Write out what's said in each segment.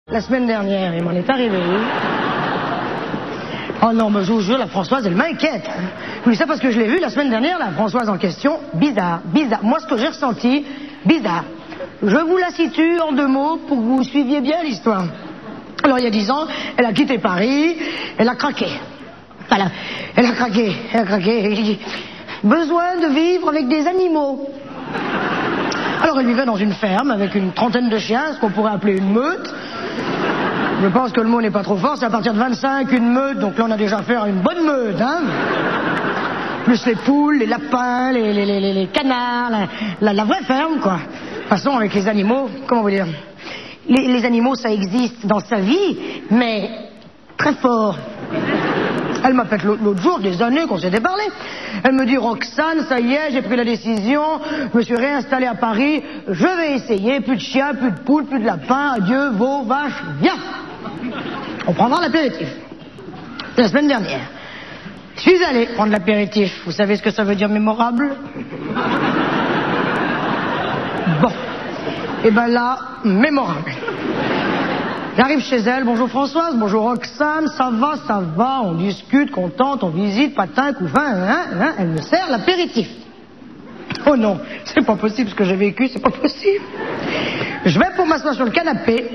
La semaine dernière, il m'en est arrivé une. Oh non, mais je vous jure, la Françoise, elle m'inquiète. Je dis ça parce que je l'ai vue la semaine dernière, la Françoise en question. Bizarre, bizarre. Moi, ce que j'ai ressenti, bizarre. Je vous la situe en 2 mots pour que vous suiviez bien l'histoire. Alors, il y a 10 ans, elle a quitté Paris, elle a craqué. Voilà, elle a craqué. Besoin de vivre avec des animaux. Alors, elle vivait dans une ferme avec une trentaine de chiens, ce qu'on pourrait appeler une meute. Je pense que le mot n'est pas trop fort, c'est à partir de 25, une meute, donc là on a déjà affaire à une bonne meute, hein. Plus les poules, les lapins, les canards, la vraie ferme, quoi. De toute façon, avec les animaux, comment vous dire, les animaux, ça existe dans sa vie, mais très fort. Elle m'appelle l'autre jour, des années qu'on s'était parlé. Elle me dit, Roxane, ça y est, j'ai pris la décision, je me suis réinstallée à Paris, je vais essayer, plus de chiens, plus de poules, plus de lapins, adieu, veaux, vaches, viens. On prendra l'apéritif. C'est la semaine dernière. Je suis allé prendre l'apéritif. Vous savez ce que ça veut dire mémorable? Bon. Et ben là, mémorable. J'arrive chez elle, bonjour Françoise, bonjour Roxane, ça va, on discute, contente, on visite, patin, couffin, hein, elle me sert l'apéritif. Oh non, c'est pas possible ce que j'ai vécu, c'est pas possible. Je vais pour m'asseoir sur le canapé,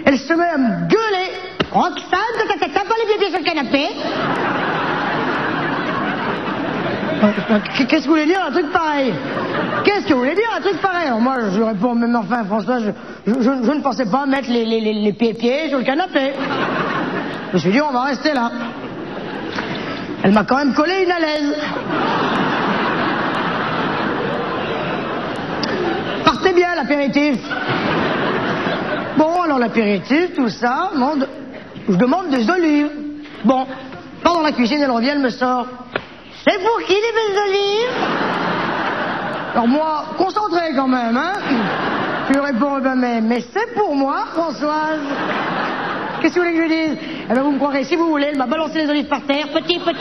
elle se met à me gueuler. Roxane, t'as pas les pieds sur le canapé? Qu'est-ce que vous voulez dire un truc pareil? Qu'est-ce que vous voulez dire un truc pareil? Alors moi je réponds, même enfin François, je ne pensais pas mettre les pieds sur le canapé. Je me suis dit on va rester là. Elle m'a quand même collé une à l'aise. Partez bien l'apéritif. Bon alors l'apéritif, tout ça, je demande des olives. Bon, part dans la cuisine, elle revient, elle me sort. C'est pour qui les belles olives? Alors moi, concentré quand même, hein. Je lui réponds, mais c'est pour moi, Françoise. Qu'est-ce que vous voulez que je lui dise? Eh ben vous me croirez, si vous voulez, elle m'a balancé les olives par terre, petit. Ouais,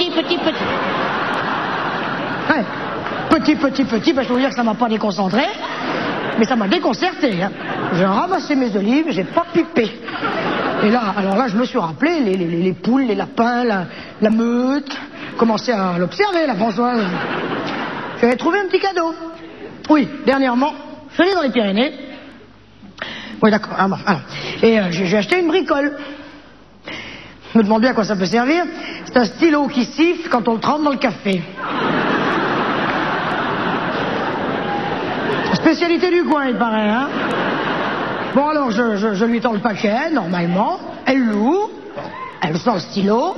petit, ben je peux vous dire que ça m'a pas déconcentré, mais ça m'a déconcerté, hein. J'ai ramassé mes olives, j'ai pas pipé. Et là, alors là, je me suis rappelé les poules, les lapins, la meute. Commencé à l'observer, la Françoise. J'avais trouvé un petit cadeau. Oui, dernièrement, je suis allé dans les Pyrénées. Oui, d'accord. Ah bon, alors. Et j'ai acheté une bricole. Je me demande bien à quoi ça peut servir. C'est un stylo qui siffle quand on le trempe dans le café. Spécialité du coin, il paraît, hein. Bon, alors, je lui tends le paquet, normalement. Elle l'ouvre. Elle sort le stylo.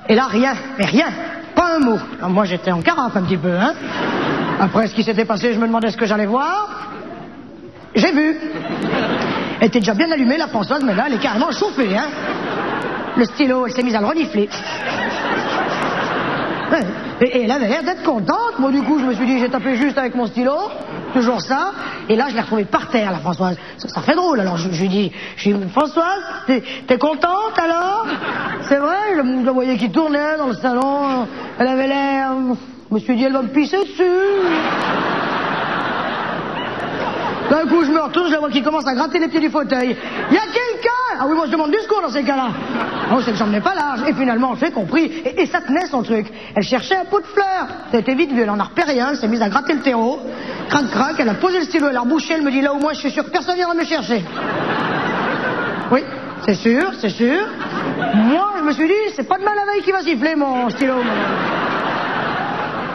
Et là, rien, mais rien, pas un mot. Alors moi, j'étais en carafe un petit peu, hein. Après ce qui s'était passé, je me demandais ce que j'allais voir. J'ai vu. Elle était déjà bien allumée, la Françoise, mais là, elle est carrément chauffée, hein. Le stylo, elle s'est mise à le renifler. Ouais. Et elle avait l'air d'être contente. Moi, du coup, je me suis dit, j'ai tapé juste avec mon stylo, toujours ça. Et là, je l'ai retrouvée par terre, la Françoise. Ça fait drôle. Alors, je lui dis, Françoise, t'es contente alors? C'est vrai, je la voyais qui tournait dans le salon. Elle avait l'air. Je me suis dit, elle va me pisser dessus. D'un coup, je me retourne, je la vois qui commence à gratter les pieds du fauteuil. Il y a quelqu'un? Ah oui, moi je demande du secours dans ces cas-là. Oh, c'est que j'en ai pas large. Et finalement, j'ai compris. Et ça tenait son truc. Elle cherchait un pot de fleurs. Ça a été vite vu, elle en a repéré un, elle s'est mise à gratter le terreau. Crac, elle a posé le stylo, elle a rebouché, elle me dit là au moins je suis sûr que personne viendra me chercher. Oui, c'est sûr. Moi, je me suis dit, c'est pas demain la veille qui va siffler mon stylo.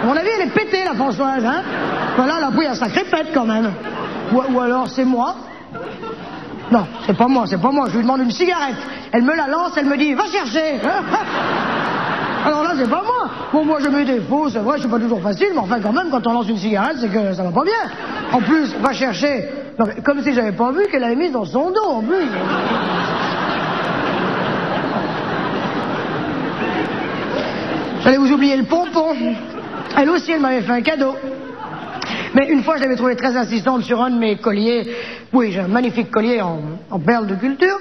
À mon avis, elle est pétée, la Françoise, hein. Voilà, elle a pris un sacré pète quand même. Ou alors c'est moi. Non, c'est pas moi. Je lui demande une cigarette. Elle me la lance, elle me dit, va chercher. Alors là, c'est pas moi. Bon, moi, je mets des faux, c'est vrai, je suis pas toujours facile, mais enfin, quand même, quand on lance une cigarette, c'est que ça va pas bien. En plus, va chercher. Non, mais comme si j'avais pas vu qu'elle l'avait mise dans son dos, en plus. J'allais vous oublier le pompon. Elle aussi, elle m'avait fait un cadeau. Mais une fois, je l'avais trouvée très insistante sur un de mes colliers. Oui, j'ai un magnifique collier en perles de culture.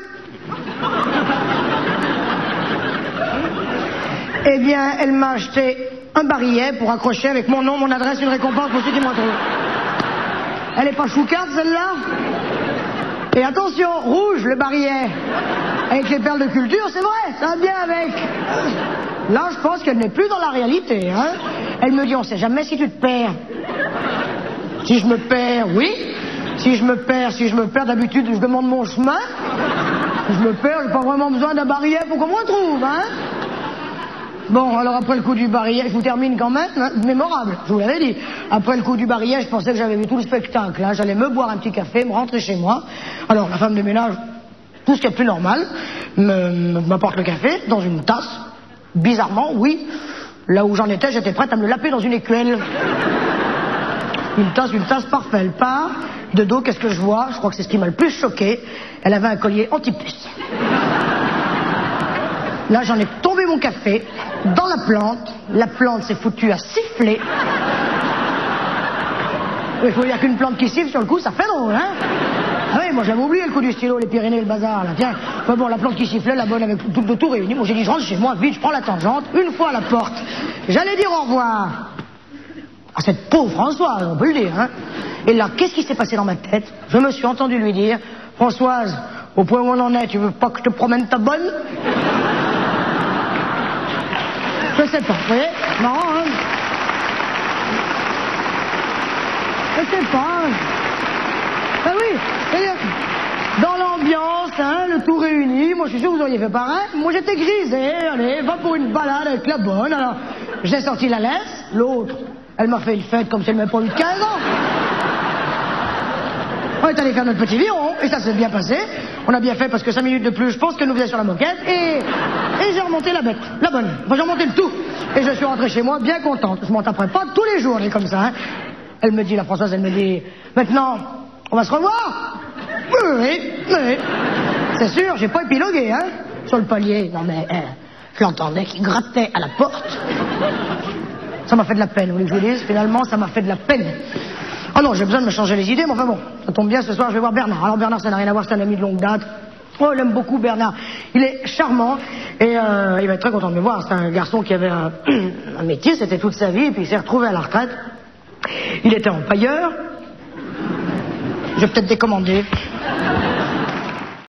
Eh bien, elle m'a acheté un barillet pour accrocher avec mon nom, mon adresse, une récompense pour ceux qui m'ont trouvé. Elle est pas choucarde, celle-là? Et attention, rouge le barillet. Avec les perles de culture, c'est vrai, ça va bien avec. Là, je pense qu'elle n'est plus dans la réalité, hein. Elle me dit, on sait jamais si tu te perds. Si je me perds, oui. Si je me perds, d'habitude, je demande mon chemin. Si je me perds, j'ai pas vraiment besoin d'un barillet pour qu'on me retrouve, hein. Bon, alors après le coup du barillet, je vous termine quand même, hein, mémorable, je vous l'avais dit. Après le coup du barillet, je pensais que j'avais vu tout le spectacle, hein. J'allais me boire un petit café, me rentrer chez moi. Alors, la femme de ménage, tout ce qui est plus normal, m'apporte le café dans une tasse. Bizarrement, oui. Là où j'en étais, j'étais prête à me le laper dans une écuelle. Une tasse parfaite. Elle part, de dos, qu'est-ce que je vois? Je crois que c'est ce qui m'a le plus choqué. Elle avait un collier anti-puce. Là, j'en ai tombé mon café dans la plante. La plante s'est foutue à siffler. Il faut dire qu'une plante qui siffle, sur le coup, ça fait drôle, hein? Ah oui, moi j'avais oublié le coup du stylo, les Pyrénées, le bazar, là, tiens. Enfin bon, la plante qui sifflait, la bonne avec tout réuni. Moi j'ai dit, je rentre chez moi, vite, je prends la tangente, une fois à la porte. J'allais dire au revoir à cette pauvre Françoise, on peut le dire, hein. Et là, qu'est-ce qui s'est passé dans ma tête? Je me suis entendu lui dire, Françoise, au point où on en est, tu veux pas que je te promène ta bonne? Je sais pas, vous voyez? Marrant, hein? Je sais pas. Ah oui, c'est-à-dire, dans l'ambiance, hein, le tout réuni, moi je suis sûr que vous auriez fait pareil. Moi j'étais grisé, allez, va pour une balade avec la bonne. Alors, j'ai sorti la laisse, l'autre, elle m'a fait une fête comme si elle m'avait pas eu de 15 ans. On est allé faire notre petit viron, et ça s'est bien passé. On a bien fait parce que 5 minutes de plus, je pense qu'elle nous faisait sur la moquette, et j'ai remonté la bête, la bonne. Enfin, j'ai remonté le tout. Et je suis rentré chez moi bien contente. Je m'en taperai pas tous les jours, elle est comme ça, hein. Elle me dit, la Françoise, elle me dit, maintenant, on va se revoir? Oui. C'est sûr, j'ai pas épilogué, hein, sur le palier. Non mais, je l'entendais qui grattait à la porte. Ça m'a fait de la peine, vous voulez que je vous dise? Finalement, ça m'a fait de la peine. Ah non, j'ai besoin de me changer les idées, mais enfin bon, ça tombe bien, ce soir, je vais voir Bernard. Alors Bernard, ça n'a rien à voir, c'est un ami de longue date. Oh, j'aime beaucoup Bernard. Il est charmant, et il va être très content de me voir. C'est un garçon qui avait un métier, c'était toute sa vie, et puis il s'est retrouvé à la retraite. Il était empailleur. Je vais peut-être décommander.